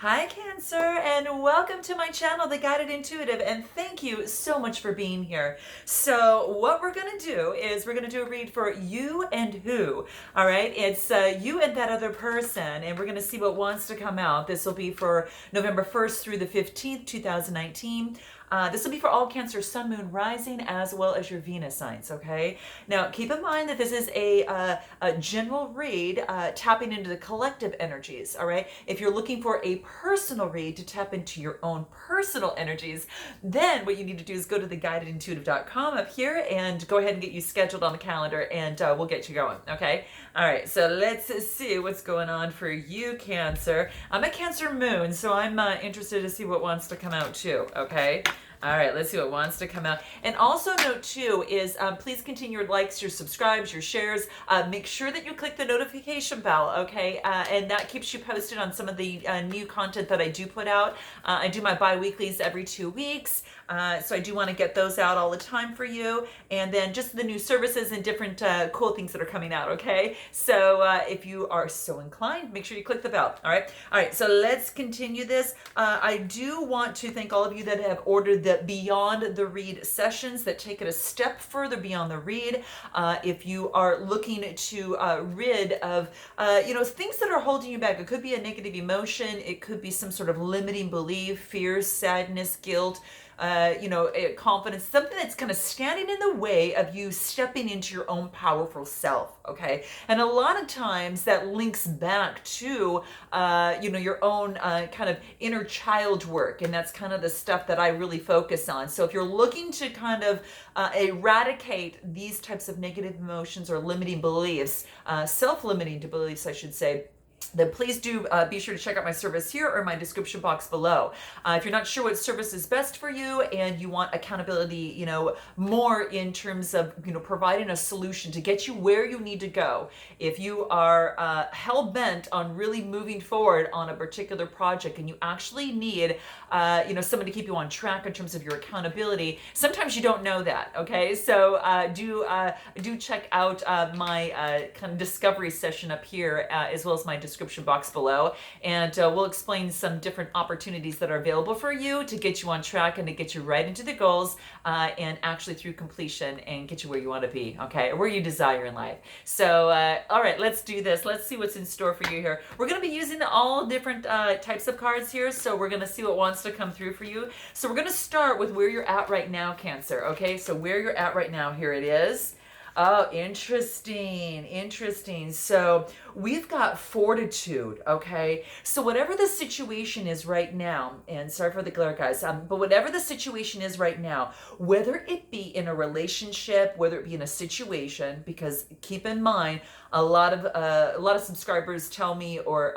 Hi Cancer, and welcome to my channel, The Guided Intuitive, and thank you so much for being here. So what we're going to do is we're going to do a read for you and who, all right? It's you and that other person, and we're going to see what wants to come out. This will be for November 1st through the 15th, 2019. This will be for all Cancer, Sun, Moon, Rising, as well as your Venus signs, okay? Now, keep in mind that this is a general read, tapping into the collective energies, all right? If you're looking for a personal read to tap into your own personal energies, then what you need to do is go to theguidedintuitive.com up here and go ahead and get you scheduled on the calendar, and we'll get you going, okay? All right, so let's see what's going on for you, Cancer. I'm a Cancer Moon, so I'm interested to see what wants to come out too, okay? All right, let's see what wants to come out. And also note too is please continue your likes, your subscribes, your shares. Make sure that you click the notification bell, okay? And that keeps you posted on some of the new content that I do put out. I do my bi-weeklies every 2 weeks. So I do want to get those out all the time for you. And then just the new services and different cool things that are coming out, okay? So if you are so inclined, make sure you click the bell, all right? All right, so let's continue this. I do want to thank all of you that have ordered the Beyond the Read sessions that take it a step further beyond the read. If you are looking to rid of, things that are holding you back, it could be a negative emotion, it could be some sort of limiting belief, fear, sadness, guilt, confidence, something that's kind of standing in the way of you stepping into your own powerful self, okay? And a lot of times that links back to, your own kind of inner child work, and that's kind of the stuff that I really focus on. So if you're looking to kind of eradicate these types of negative emotions or limiting beliefs, self-limiting beliefs, I should say, then please do be sure to check out my service here or my description box below. If you're not sure what service is best for you and you want accountability, more in terms of, providing a solution to get you where you need to go. If you are hell-bent on really moving forward on a particular project and you actually need, someone to keep you on track in terms of your accountability, sometimes you don't know that, okay? So do check out my kind of discovery session up here, as well as my description box below, and we'll explain some different opportunities that are available for you to get you on track and to get you right into the goals, and actually through completion and get you where you want to be, okay, or where you desire in life. So all right, let's do this. Let's see what's in store for you here. We're going to be using all different types of cards here, so we're going to see what wants to come through for you. So we're going to start with where you're at right now, Cancer, okay? So where you're at right now, here it is. Oh, interesting. So we've got fortitude, okay? So whatever the situation is right now, and sorry for the glare, guys, but whatever the situation is right now, whether it be in a relationship, whether it be in a situation, because keep in mind, a lot of subscribers tell me, or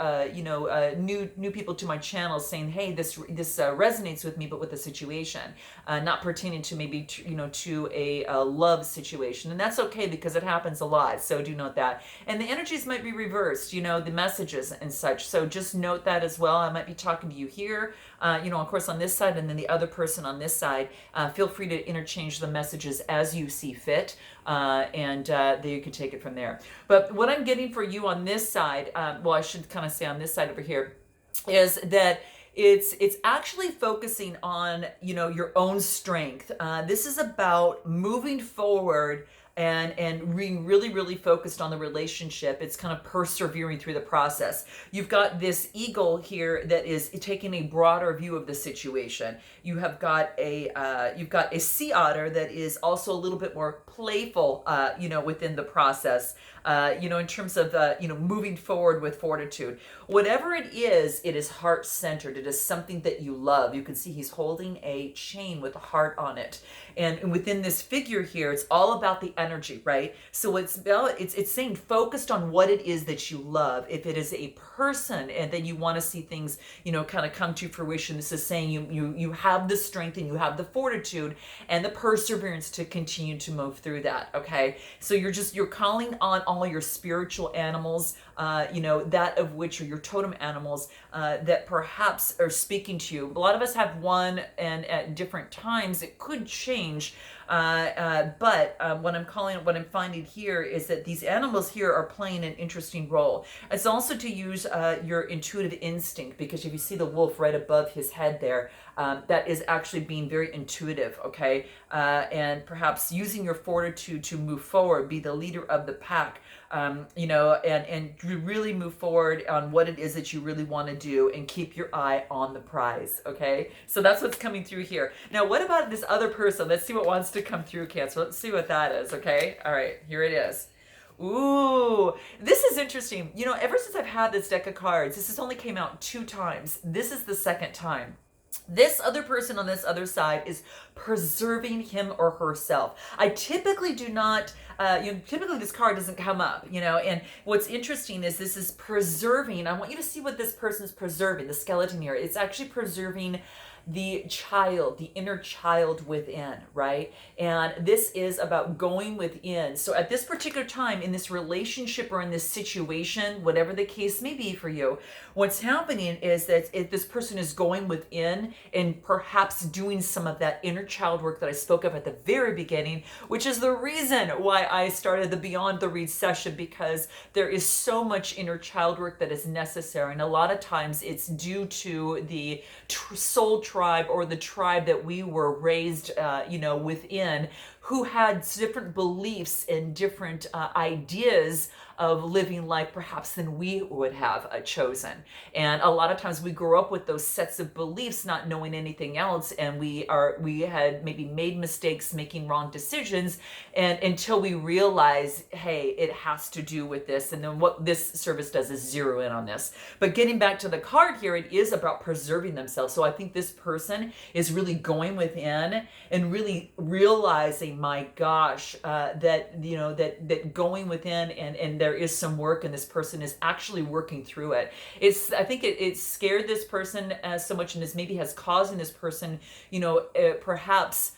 new people to my channel saying, hey, this resonates with me, but with the situation, not pertaining to maybe to a love situation, and that's okay because it happens a lot. So do note that, and the energies might be reversed, the messages and such. So just note that as well. I might be talking to you here, of course on this side, and then the other person on this side. Feel free to interchange the messages as you see fit, and then you can take it from there. But what I'm getting for you on this side, I should kind of say on this side over here, is that it's actually focusing on your own strength. This is about moving forward and being really focused on the relationship. It's kind of persevering through the process. You've got this eagle here that is taking a broader view of the situation. You have got a sea otter that is also a little bit more playful, within the process. In terms of moving forward with fortitude. Whatever it is heart-centered. It is something that you love. You can see he's holding a chain with a heart on it. And within this figure here, it's all about the energy, right? So it's saying focused on what it is that you love. If it is a person and then you want to see things, kind of come to fruition, this is saying you have the strength and you have the fortitude and the perseverance to continue to move through that, okay? So you're calling on all your spiritual animals, that of which are your totem animals that perhaps are speaking to you. A lot of us have one, and at different times it could change. But what I'm finding here is that these animals here are playing an interesting role. It's also to use your intuitive instinct, because if you see the wolf right above his head there, that is actually being very intuitive, okay? And perhaps using your fortitude to move forward, be the leader of the pack, and really move forward on what it is that you really want to do, and keep your eye on the prize, okay? So that's what's coming through here. Now, what about this other person? Let's see what wants to come through, Cancer. Let's see what that is, okay? All right, here it is. Ooh, this is interesting. Ever since I've had this deck of cards, this has only came out 2 times. This is the 2nd time. This other person on this other side is preserving him or herself. I typically do not, typically this card doesn't come up, and what's interesting is this is preserving. I want you to see what this person is preserving, the skeleton here. It's actually preserving the child, the inner child within, right? And this is about going within. So at this particular time in this relationship or in this situation, whatever the case may be for you, what's happening is that if this person is going within and perhaps doing some of that inner child work that I spoke of at the very beginning, which is the reason why I started the Beyond the Read session, because there is so much inner child work that is necessary. And a lot of times it's due to the soul tribe, or the tribe that we were raised, within, who had different beliefs and different ideas of living life perhaps than we would have chosen. And a lot of times we grow up with those sets of beliefs, not knowing anything else, and we had maybe made mistakes, making wrong decisions, and until we realize, hey, it has to do with this. And then what this service does is zero in on this. But getting back to the card here, it is about preserving themselves. So I think this person is really going within and really realizing, my gosh, that going within, and there is some work, and this person is actually working through it. I think it scared this person so much, and maybe has caused in this person, perhaps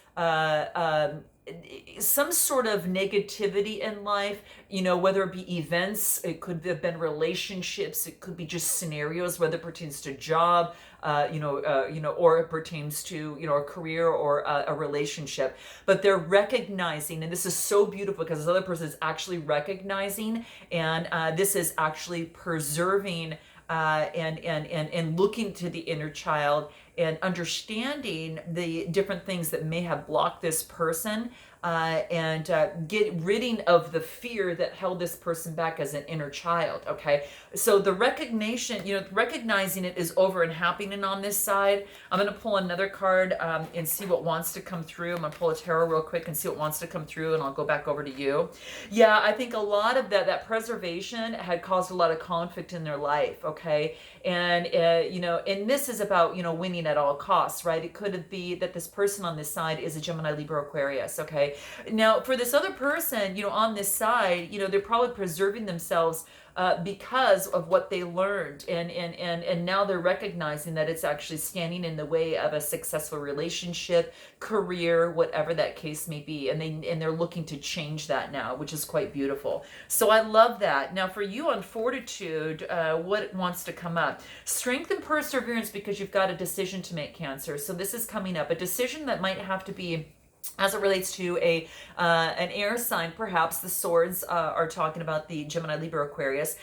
some sort of negativity in life, whether it be events, it could have been relationships, it could be just scenarios, whether it pertains to job, or it pertains to, a career or a relationship. But they're recognizing, and this is so beautiful because this other person is actually recognizing, and this is actually preserving and looking to the inner child and understanding the different things that may have blocked this person, and get ridding of the fear that held this person back as an inner child. Okay, so the recognition, recognizing it is over and happening on this side. I'm going to pull another card and see what wants to come through. I'm going to pull a tarot real quick and see what wants to come through, and I'll go back over to you. Yeah, I think a lot of that preservation had caused a lot of conflict in their life. Okay, and and this is about winning at all costs, right? It could be that this person on this side is a Gemini, Libra, Aquarius. Okay, now for this other person, on this side, they're probably preserving themselves because of what they learned, and now they're recognizing that it's actually standing in the way of a successful relationship, career, whatever that case may be, and they're looking to change that now, which is quite beautiful. So I love that. Now for you on fortitude, what wants to come up? Strength and perseverance, because you've got a decision to make, Cancer. So this is coming up, a decision that might have to be as it relates to an air sign. Perhaps the swords are talking about the Gemini, Libra, Aquarius.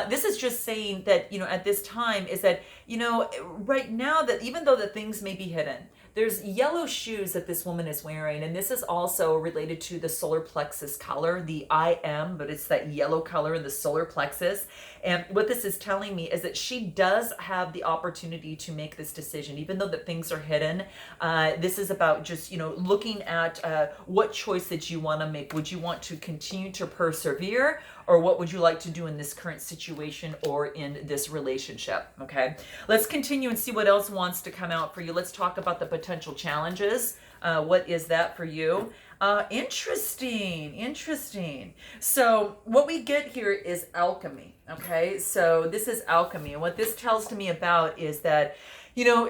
This is just saying that, at this time is that, right now, that even though that things may be hidden, there's yellow shoes that this woman is wearing, and this is also related to the solar plexus color, the I am, but it's that yellow color in the solar plexus. And what this is telling me is that she does have the opportunity to make this decision, even though that things are hidden. This is about just, looking at what choice that you want to make. Would you want to continue to persevere, or what would you like to do in this current situation or in this relationship? Okay, let's continue and see what else wants to come out for you. Let's talk about the potential challenges. What is that for you? Interesting. So what we get here is alchemy. Okay, so this is alchemy, and what this tells to me about is that,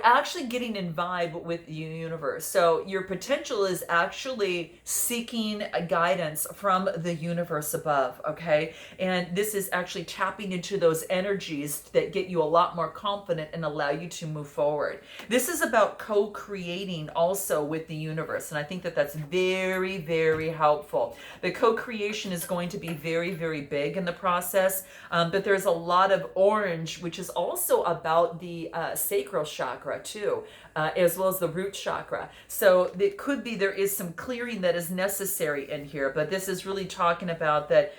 actually getting in vibe with the universe. So your potential is actually seeking a guidance from the universe above, okay? And this is actually tapping into those energies that get you a lot more confident and allow you to move forward. This is about co-creating also with the universe, and I think that that's very, very helpful. The co-creation is going to be very, very big in the process, but there's a lot of orange, which is also about the sacral chakra too, as well as the root chakra. So it could be there is some clearing that is necessary in here, but this is really talking about that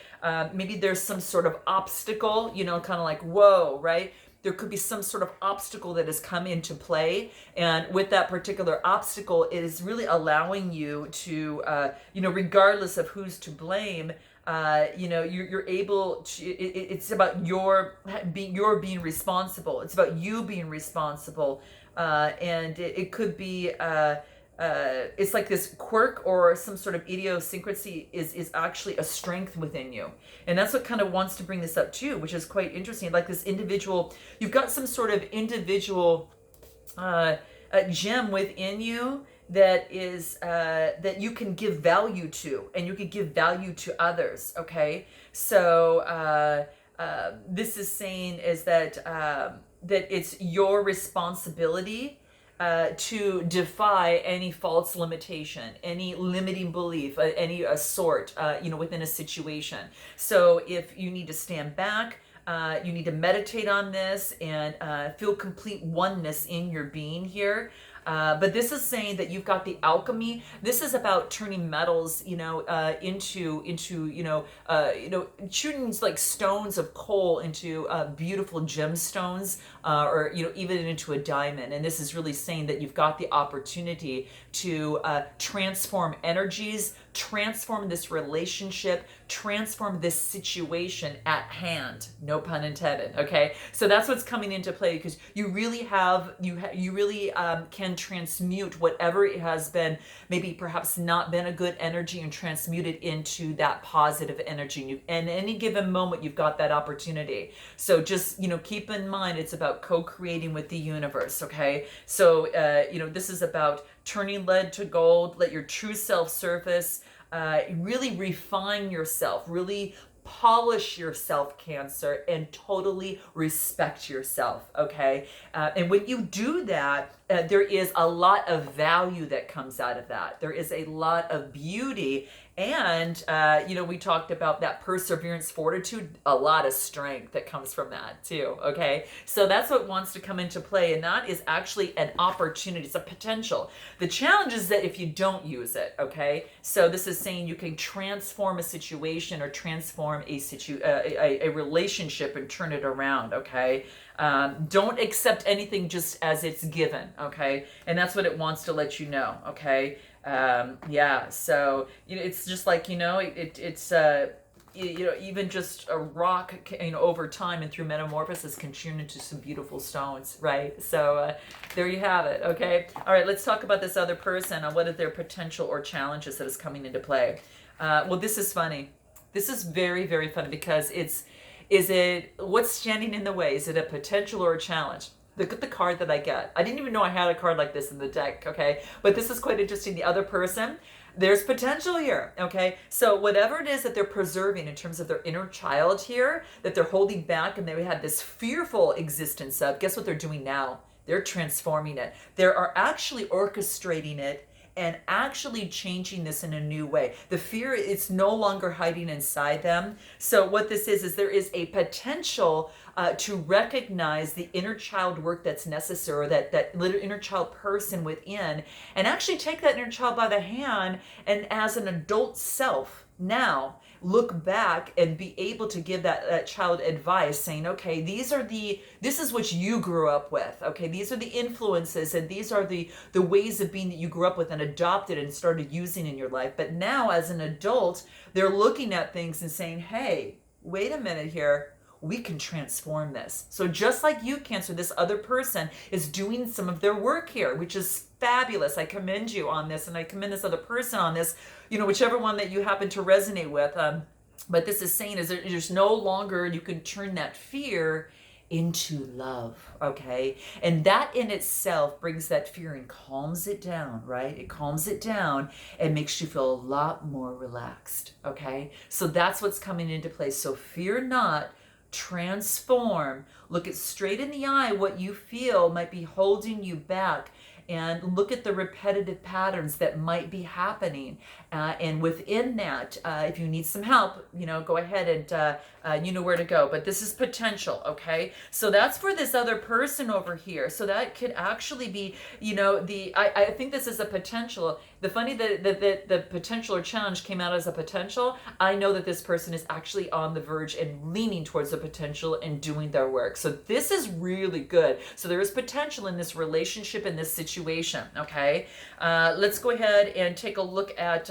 maybe there's some sort of obstacle, kind of like, whoa, right? There could be some sort of obstacle that has come into play, and with that particular obstacle, it is really allowing you to, regardless of who's to blame, you're able to. It's about your being responsible. It's about you being responsible, and it could be. It's like this quirk or some sort of idiosyncrasy is actually a strength within you. And that's what kind of wants to bring this up too, which is quite interesting. Like this individual, you've got some sort of individual gem within you that is that you can give value to, and you can give value to others, okay? So this is saying is that that it's your responsibility to defy any false limitation, any limiting belief, any sort, within a situation. So if you need to stand back, you need to meditate on this and feel complete oneness in your being here. But this is saying that you've got the alchemy. This is about turning metals, into shooting like stones of coal into beautiful gemstones, or even into a diamond. And this is really saying that you've got the opportunity to transform energies, transform this relationship, transform this situation at hand. No pun intended. Okay, so that's what's coming into play, because you really can transmute whatever it has been, maybe perhaps not been a good energy, and transmute it into that positive energy. And any given moment, you've got that opportunity. So just keep in mind, it's about co-creating with the universe. Okay, so this is about turning lead to gold. Let your true self surface. Really refine yourself, really polish yourself, Cancer, and totally respect yourself, okay? And when you do that, there is a lot of value that comes out of that. There is a lot of beauty, and we talked about that perseverance, fortitude, a lot of strength that comes from that too, okay? So that's what wants to come into play, and that is actually an opportunity. It's a potential. The challenge is that if you don't use it, okay? So this is saying you can transform a situation or transform a relationship and turn it around, okay? Don't accept anything just as it's given, okay? And that's what it wants to let you know, okay? So it's just like it's even just a rock, over time and through metamorphosis can turn into some beautiful stones, right? So there you have it, okay? All right, let's talk about this other person on what are their potential or challenges that is coming into play. Well, this is funny. This is very, very funny, because what's standing in the way? Is it a potential or a challenge? Look at the card that I get. I didn't even know I had a card like this in the deck, okay? But this is quite interesting. The other person, there's potential here, okay? So whatever it is that they're preserving in terms of their inner child here, that they're holding back and they had this fearful existence of, guess what they're doing now? They're transforming it. They are actually orchestrating it and actually changing this in a new way. The fear, it's no longer hiding inside them. So what this is there is a potential to recognize the inner child work that's necessary, that little inner child person within, and actually take that inner child by the hand, and as an adult self now look back and be able to give that child advice, saying, okay, this is what you grew up with, okay, these are the influences and these are the ways of being that you grew up with and adopted and started using in your life. But now as an adult, they're looking at things and saying, hey, wait a minute here, we can transform this. So just like you, Cancer, this other person is doing some of their work here, which is fabulous. I commend you on this, and I commend this other person on this, whichever one that you happen to resonate with. But this is saying is there's no longer, you can turn that fear into love, okay? And that in itself brings that fear and calms it down, right? It calms it down and makes you feel a lot more relaxed, okay? So that's what's coming into place. So fear not, transform, look it straight in the eye, what you feel might be holding you back, and look at the repetitive patterns that might be happening. And within that, if you need some help, go ahead and you know where to go. But this is potential, okay? So that's for this other person over here. So that could actually be, I think this is a potential. The funny that the potential or challenge came out as a potential, I know that this person is actually on the verge and leaning towards the potential and doing their work. So this is really good. So there is potential in this relationship, in this situation, okay? Let's go ahead and take a look at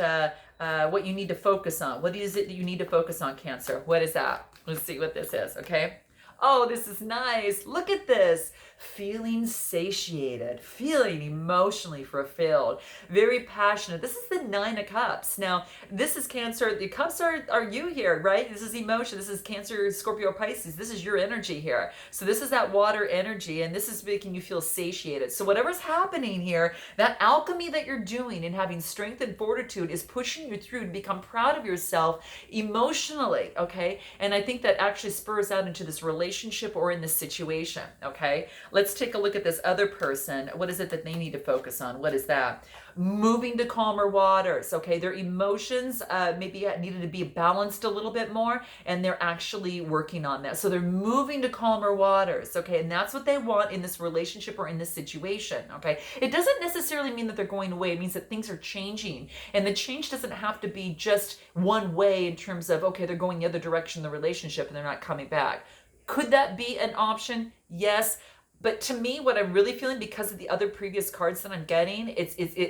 what you need to focus on. What is it that you need to focus on, Cancer? What is that? Let's see what this is, okay? Oh, this is nice. Look at this. Feeling satiated, feeling emotionally fulfilled, very passionate. This is the 9 of Cups. Now, this is Cancer. The Cups are you here, right? This is emotion. This is Cancer, Scorpio, Pisces. This is your energy here. So this is that water energy, and this is making you feel satiated. So whatever's happening here, that alchemy that you're doing and having strength and fortitude is pushing you through to become proud of yourself emotionally, okay? And I think that actually spurs out into this relationship or in this situation, okay? Let's take a look at this other person. What is it that they need to focus on? What is that? Moving to calmer waters, okay? Their emotions maybe needed to be balanced a little bit more, and they're actually working on that. So they're moving to calmer waters, okay? And that's what they want in this relationship or in this situation, okay? It doesn't necessarily mean that they're going away. It means that things are changing. And the change doesn't have to be just one way in terms of, okay, they're going the other direction in the relationship and they're not coming back. Could that be an option? Yes. But to me, what I'm really feeling, because of the other previous cards that I'm getting,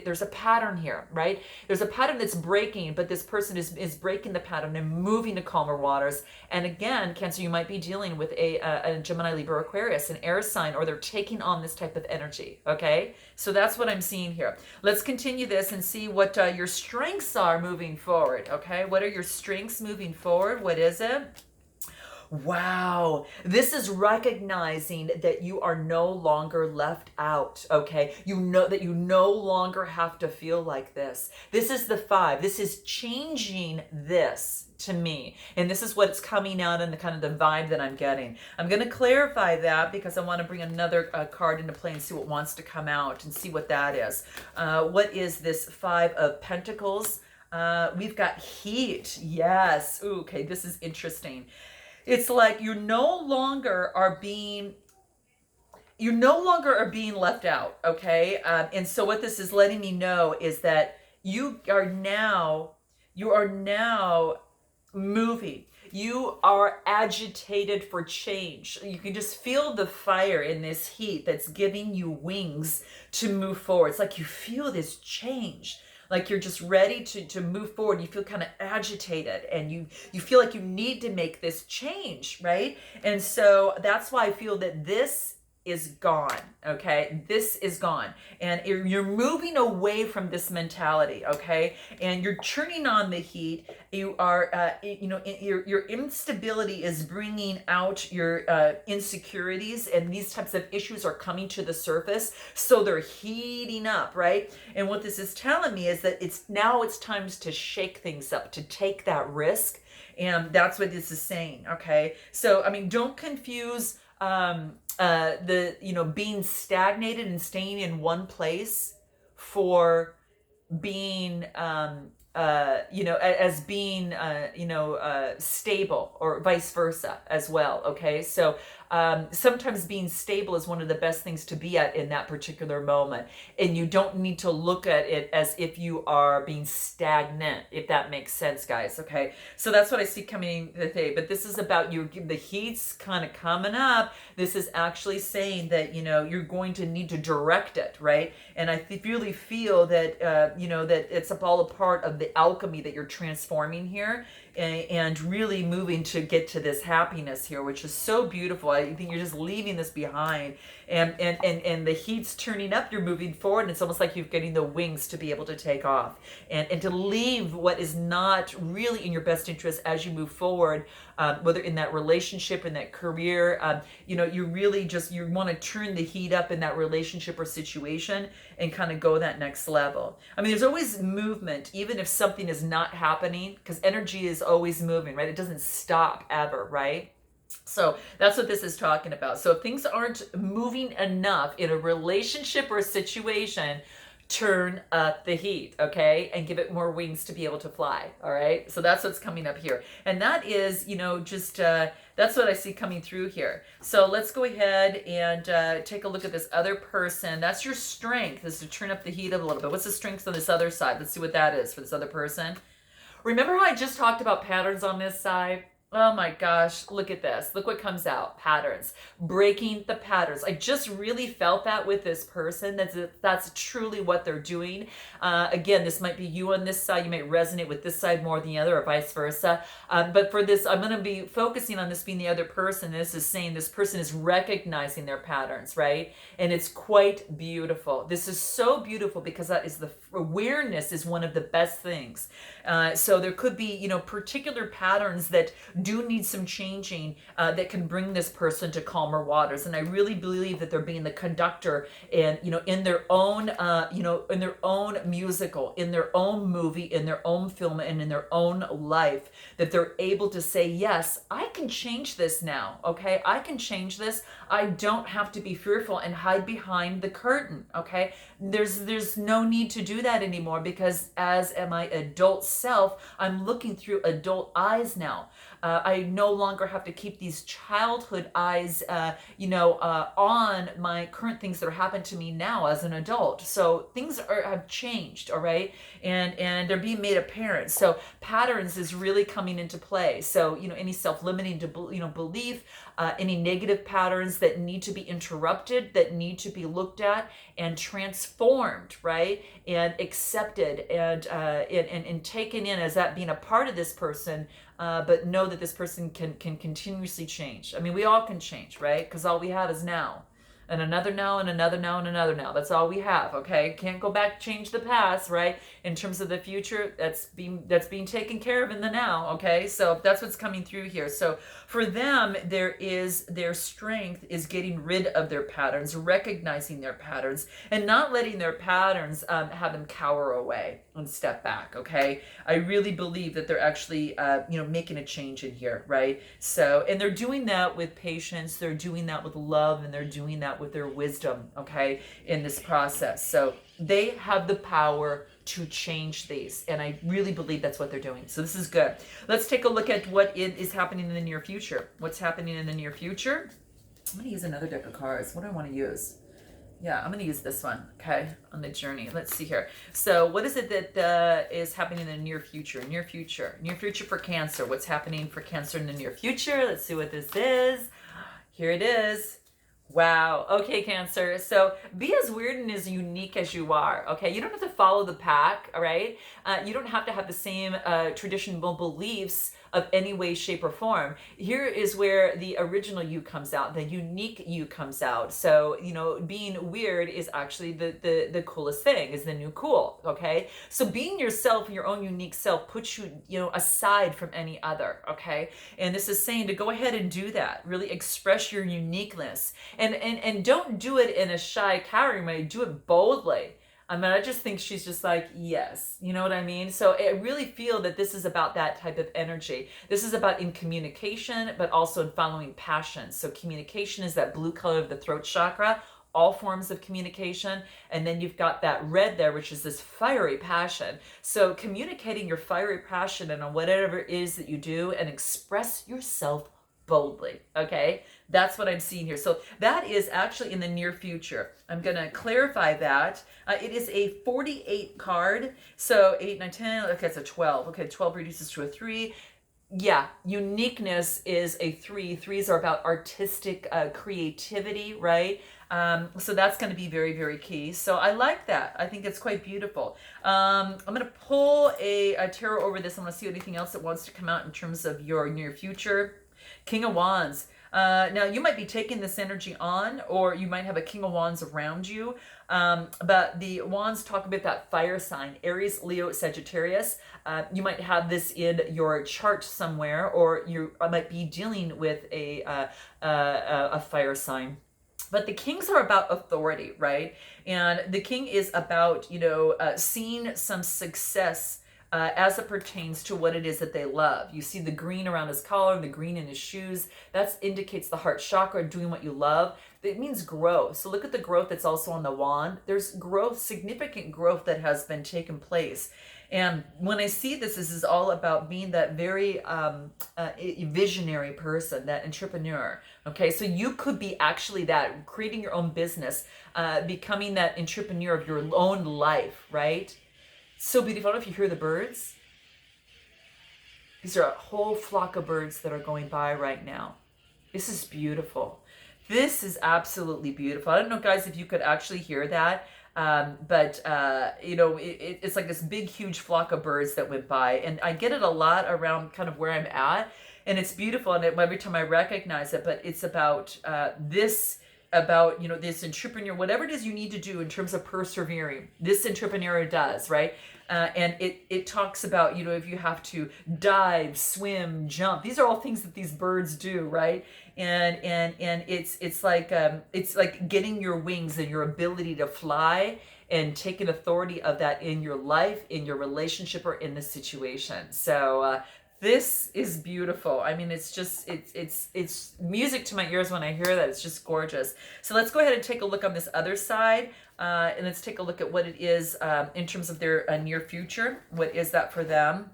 there's a pattern here, right? There's a pattern that's breaking, but this person is breaking the pattern and moving to calmer waters. And again, Cancer, you might be dealing with a Gemini, Libra, Aquarius, an air sign, or they're taking on this type of energy, okay? So that's what I'm seeing here. Let's continue this and see what your strengths are moving forward, okay? What are your strengths moving forward? What is it? Wow, this is recognizing that you are no longer left out, okay? You know that you no longer have to feel like this. This is the 5. This is changing this to me. And this is what's coming out in the kind of the vibe that I'm getting. I'm going to clarify that because I want to bring another card into play and see what wants to come out and see what that is. What is this 5 of Pentacles? We've got heat. Yes. Ooh, okay, this is interesting. It's like you no longer are being left out, okay? And so what this is letting me know is that you are now moving. You are agitated for change. You can just feel the fire in this heat that's giving you wings to move forward. It's like you feel this change. Like you're just ready to move forward. You feel kind of agitated and you feel like you need to make this change, right? And so that's why I feel that this is gone, okay? This is gone. And you're moving away from this mentality, okay? And you're turning on the heat. You are, your instability is bringing out your insecurities, and these types of issues are coming to the surface. So they're heating up, right? And what this is telling me is that it's time to shake things up, to take that risk. And that's what this is saying, okay? So, I mean, don't confuse being stagnated and staying in one place for being as being stable, or vice versa as well, okay? So sometimes being stable is one of the best things to be at in that particular moment, and you don't need to look at it as if you are being stagnant, if that makes sense, guys, okay? So that's what I see coming today. But this is about the heat's kind of coming up. This is actually saying that you're going to need to direct it, right? And I really feel that that it's all a part of the alchemy that you're transforming here, and really moving to get to this happiness here, which is so beautiful. I think you're just leaving this behind, and the heat's turning up. You're moving forward, and it's almost like you're getting the wings to be able to take off and to leave what is not really in your best interest as you move forward, whether in that relationship, in that career. You really just, you want to turn the heat up in that relationship or situation and kind of go that next level. I mean, there's always movement, even if something is not happening, because energy is always moving, right? It doesn't stop ever, right? So that's what this is talking about. So if things aren't moving enough in a relationship or a situation, turn up the heat, okay? And give it more wings to be able to fly, all right? So that's what's coming up here. And that is, that's what I see coming through here. So let's go ahead and take a look at this other person. That's your strength, is to turn up the heat a little bit. What's the strength on this other side? Let's see what that is for this other person. Remember how I just talked about patterns on this side? Oh my gosh, look at this. Look what comes out. Patterns. Breaking the patterns. I just really felt that with this person. That's truly what they're doing. Again, this might be you on this side. You might resonate with this side more than the other, or vice versa. But for this, I'm going to be focusing on this being the other person. This is saying this person is recognizing their patterns, right? And it's quite beautiful. This is so beautiful because that is the awareness is one of the best things. So there could be, particular patterns that do need some changing that can bring this person to calmer waters. And I really believe that they're being the conductor and, in their own, in their own musical, in their own movie, in their own film, and in their own life, that they're able to say, yes, I can change this now. Okay. I can change this. I don't have to be fearful and hide behind the curtain. Okay. There's no need to do that anymore, because as my adult self, I'm looking through adult eyes now. I no longer have to keep these childhood eyes, on my current things that are happening to me now as an adult. So things have changed, all right, and they're being made apparent. So patterns is really coming into play. So any self-limiting belief, any negative patterns that need to be interrupted, that need to be looked at and transformed, right, and accepted and taken in as that being a part of this person. But know that this person can continuously change. I mean, we all can change, right? Because all we have is now. And another now, and another now, and another now. That's all we have, okay? Can't go back, change the past, right? In terms of the future, that's being taken care of in the now, okay? So that's what's coming through here. So for them, their strength is getting rid of their patterns, recognizing their patterns, and not letting their patterns have them cower away and step back, okay? I really believe that they're actually, making a change in here, right? So, and they're doing that with patience, they're doing that with love, and they're doing that with their wisdom, okay, in this process. So they have the power to change these, and I really believe that's what they're doing. So this is good. Let's take a look at what is happening in the near future. What's happening in the near future? I'm going to use another deck of cards. What do I want to use? Yeah, I'm going to use this one, okay, on the journey. Let's see here. So what is it that is happening in the near future? Near future for Cancer. What's happening for Cancer in the near future? Let's see what this is. Here it is. Wow. Okay, Cancer. So be as weird and as unique as you are. Okay. You don't have to follow the pack. All right. You don't have to have the same traditional beliefs of any way, shape, or form. Here is where the original you comes out, the unique you comes out. So, being weird is actually the coolest thing, is the new cool. Okay. So being yourself, your own unique self, puts you, aside from any other. Okay. And this is saying to go ahead and do that. Really express your uniqueness. And don't do it in a shy, cowering way. Do it boldly. I mean, I just think she's just like, yes, you know what I mean? So I really feel that this is about that type of energy. This is about in communication, but also in following passion. So communication is that blue color of the throat chakra, all forms of communication. And then you've got that red there, which is this fiery passion. So communicating your fiery passion and on whatever it is that you do, and express yourself boldly. Okay. That's what I'm seeing here. So that is actually in the near future. I'm going to clarify that. It is a 48 card. So 8, 9, 10. Okay. It's a 12. Okay. 12 reduces to a 3. Yeah. Uniqueness is a 3. 3s are about artistic creativity, right? So that's going to be very, very key. So I like that. I think it's quite beautiful. I'm going to pull a tarot over this. I want to see anything else that wants to come out in terms of your near future. King of Wands. Now, you might be taking this energy on, or you might have a King of Wands around you. But the Wands talk about that fire sign, Aries, Leo, Sagittarius. You might have this in your chart somewhere, or you might be dealing with a fire sign. But the kings are about authority, right? And the king is about, seeing some success as it pertains to what it is that they love. You see the green around his collar, the green in his shoes. That indicates the heart chakra, doing what you love. It means growth. So look at the growth that's also on the wand. There's growth, significant growth that has been taken place. And when I see this is all about being that very visionary person, that entrepreneur. Okay, so you could be actually that, creating your own business, becoming that entrepreneur of your own life, right? So beautiful. I don't know if you hear the birds. These are a whole flock of birds that are going by right now. This is beautiful. This is absolutely beautiful. I don't know, guys, if you could actually hear that. But it's like this big, huge flock of birds that went by. And I get it a lot around kind of where I'm at. And it's beautiful. And every time I recognize it, but it's about this entrepreneur, whatever it is you need to do in terms of persevering, this entrepreneur does, right? And it talks about, if you have to dive, swim, jump, these are all things that these birds do, right? And it's like getting your wings and your ability to fly and taking authority of that in your life, in your relationship, or in the situation. So this is beautiful. I mean, it's just, it's music to my ears when I hear that. It's just gorgeous. So let's go ahead and take a look on this other side. And let's take a look at what it is in terms of their near future. What is that for them?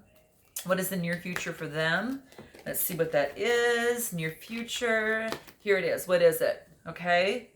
What is the near future for them? Let's see what that is. Near future. Here it is. What is it? Okay.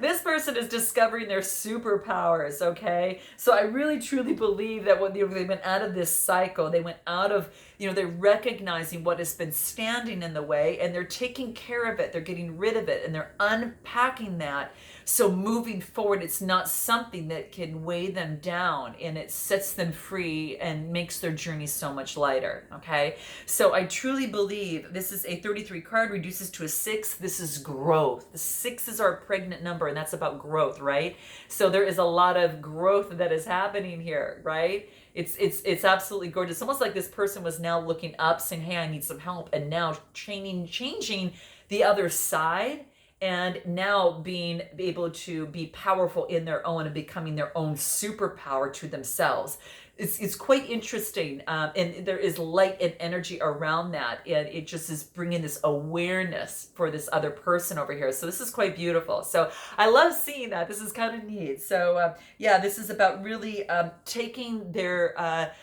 This person is discovering their superpowers, okay? So I really truly believe that when they went out of this cycle, they went out of, they're recognizing what has been standing in the way, and they're taking care of it. They're getting rid of it, and they're unpacking that. So moving forward, it's not something that can weigh them down, and it sets them free and makes their journey so much lighter, okay? So I truly believe this is a 33 card, reduces to a 6. This is growth. The 6 is our pregnant number, and that's about growth, right? So there is a lot of growth that is happening here, right? It's absolutely gorgeous. It's almost like this person was now looking up, saying, hey, I need some help, and now changing the other side, and now being able to be powerful in their own and becoming their own superpower to themselves. It's quite interesting, and there is light and energy around that, and it just is bringing this awareness for this other person over here. So this is quite beautiful. So I love seeing that. This is kind of neat. So yeah, this is about really taking their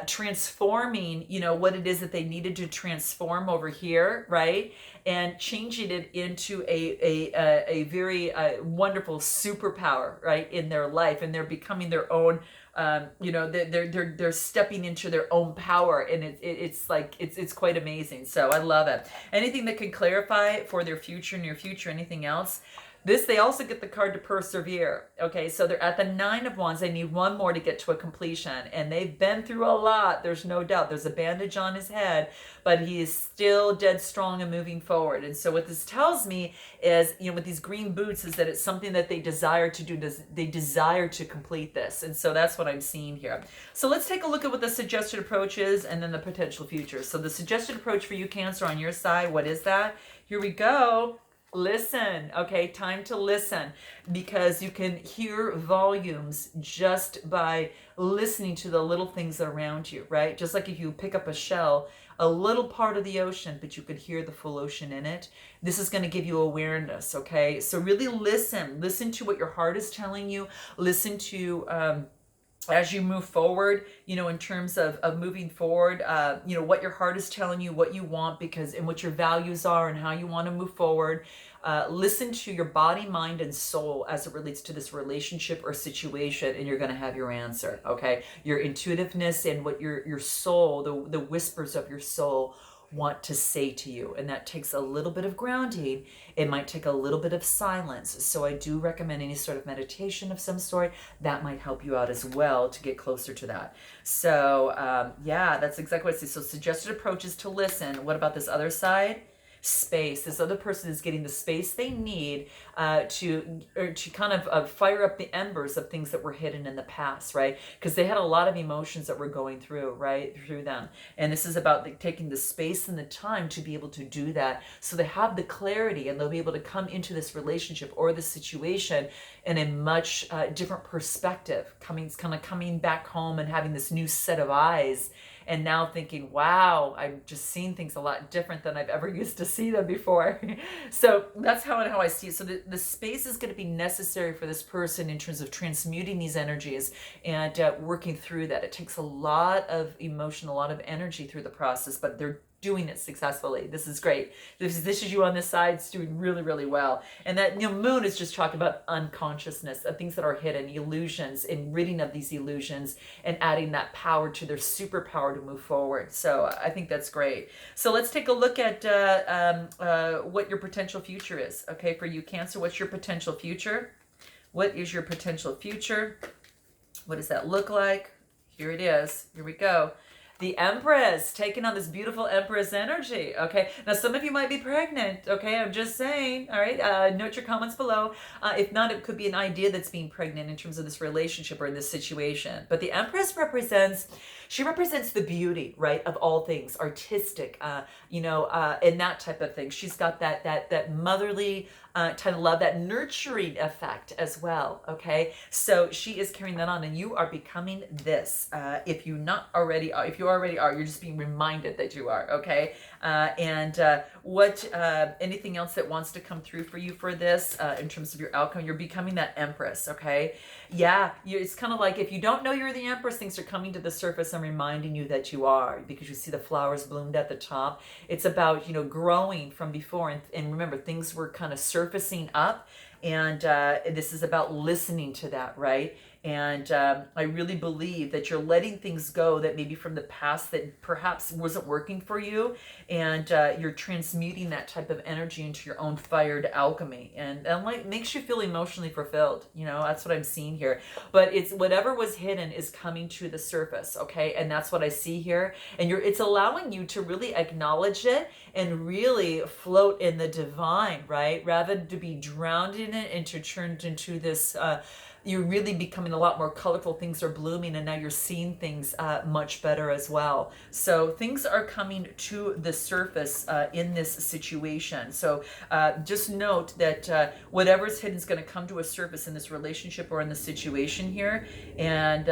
transforming, what it is that they needed to transform over here, right? And changing it into a very wonderful superpower, right, in their life, and they're becoming their own. They're stepping into their own power, and it's quite amazing. So I love it. Anything that can clarify for their future, near future, anything else? They also get the card to persevere. Okay, so they're at the 9 of Wands. They need one more to get to a completion, and they've been through a lot. There's no doubt. There's a bandage on his head, but he is still dead strong and moving forward. And so what this tells me is, with these green boots, is that it's something that they desire to do. They desire to complete this, and so that's what I'm seeing here. So let's take a look at what the suggested approach is, and then the potential future. So the suggested approach for you, Cancer, on your side, what is that? Here we go. Listen, okay, time to listen, because you can hear volumes just by listening to the little things around you, right? Just like if you pick up a shell, a little part of the ocean, but you could hear the full ocean in it. This is going to give you awareness, okay? So really listen to what your heart is telling you. Listen to as you move forward, in terms of moving forward, what your heart is telling you, what you want, and what your values are, and how you want to move forward. Listen to your body, mind, and soul as it relates to this relationship or situation, and you're going to have your answer, okay? Your intuitiveness and what your soul, the whispers of your soul want to say to you, and that takes a little bit of grounding. It might take a little bit of silence, so I do recommend any sort of meditation of some sort. That might help you out as well to get closer to that. So yeah, that's exactly what I see. So suggested approach is to listen. What about this other side? space. This other person is getting the space they need to kind of fire up the embers of things that were hidden in the past, right? Because they had a lot of emotions that were going through, right, through them. And this is about taking the space and the time to be able to do that, so they have the clarity and they'll be able to come into this relationship or this situation in a much different perspective, coming back home and having this new set of eyes, and now thinking, wow, I've just seen things a lot different than I've ever used to see them before. So that's how I see it. So the space is going to be necessary for this person in terms of transmuting these energies and working through that. It takes a lot of emotion, a lot of energy through the process, but they're doing it successfully. This is great. This is you on this side. It's doing really, really well. And that moon is just talking about unconsciousness, of things that are hidden, illusions, and ridding of these illusions and adding that power to their superpower to move forward. So I think that's great. So let's take a look at what your potential future is. Okay, for you, Cancer, what's your potential future? What is your potential future? What does that look like? Here it is. Here we go. The Empress, taking on this beautiful Empress energy, okay? Now, some of you might be pregnant, okay? I'm just saying, all right? Note your comments below. If not, it could be an idea that's being pregnant in terms of this relationship or in this situation. But the Empress represents the beauty, right, of all things, artistic, and that type of thing. She's got that motherly type of love, that nurturing effect as well, okay? So she is carrying that on, and you are becoming this. If you already are, you're just being reminded that you are, okay? Anything else that wants to come through for you for this in terms of your outcome, you're becoming that Empress, okay? Yeah, it's kind of like if you don't know you're the Empress, things are coming to the surface and reminding you that you are, because you see the flowers bloomed at the top. It's about, growing from before. And remember, things were kind of surfacing up. And this is about listening to that, right? And I really believe that you're letting things go that maybe from the past that perhaps wasn't working for you, and you're transmuting that type of energy into your own fired alchemy, and like makes you feel emotionally fulfilled. That's what I'm seeing here. But it's whatever was hidden is coming to the surface, okay? And that's what I see here. And it's allowing you to really acknowledge it and really float in the divine, right? Rather than to be drowned in it and to turn into this you're really becoming a lot more colorful. Things are blooming, and now you're seeing things much better as well. So things are coming to the surface in this situation. So just note that whatever's hidden is going to come to a surface in this relationship or in the situation here, and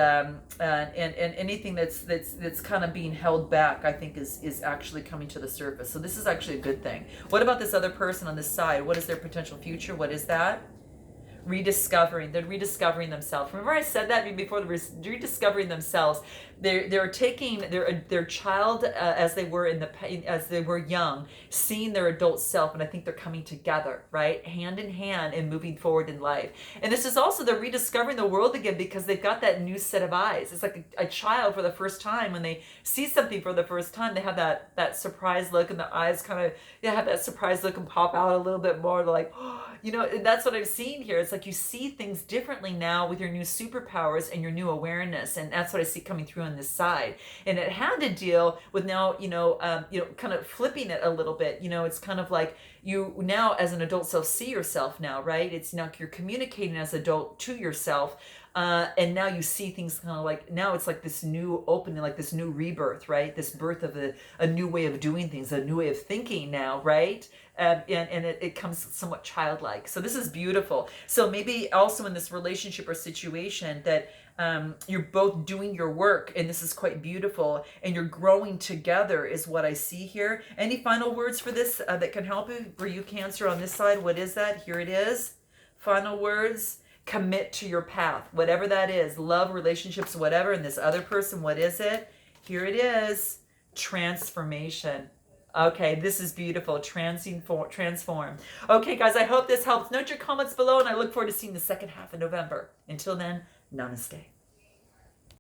anything that's kind of being held back, I think is actually coming to the surface. So this is actually a good thing. What about this other person on this side? What is their potential future? What is that? They're rediscovering themselves. Remember I said that before, they're rediscovering themselves. They're taking their child as they were young, seeing their adult self, and I think they're coming together, right, hand in hand and moving forward in life. And this is also, they're rediscovering the world again because they've got that new set of eyes. It's like a child for the first time. When they see something for the first time, they have that surprise look, and the eyes kind of have that surprise look and pop out a little bit more. They're like, oh, and that's what I've seen here. It's like you see things differently now with your new superpowers and your new awareness, and that's what I see coming through on this side. And it had to deal with now, kind of flipping it a little bit. It's kind of like you now as an adult self see yourself now, right? It's now you're communicating as adult to yourself. And now you see things kind of like, now it's like this new opening, like this new rebirth, right? This birth of a new way of doing things, a new way of thinking now, right? And it comes somewhat childlike. So this is beautiful. So maybe also in this relationship or situation that you're both doing your work, and this is quite beautiful, and you're growing together is what I see here. Any final words for this that can help you, for you, Cancer, on this side? What is that? Here it is. Final words. Commit to your path, whatever that is, love, relationships, whatever. And this other person, what is it? Here it is. Transformation. Okay, this is beautiful. Transform. Okay, guys, I hope this helps. Note your comments below, and I look forward to seeing the second half of November. Until then, namaste.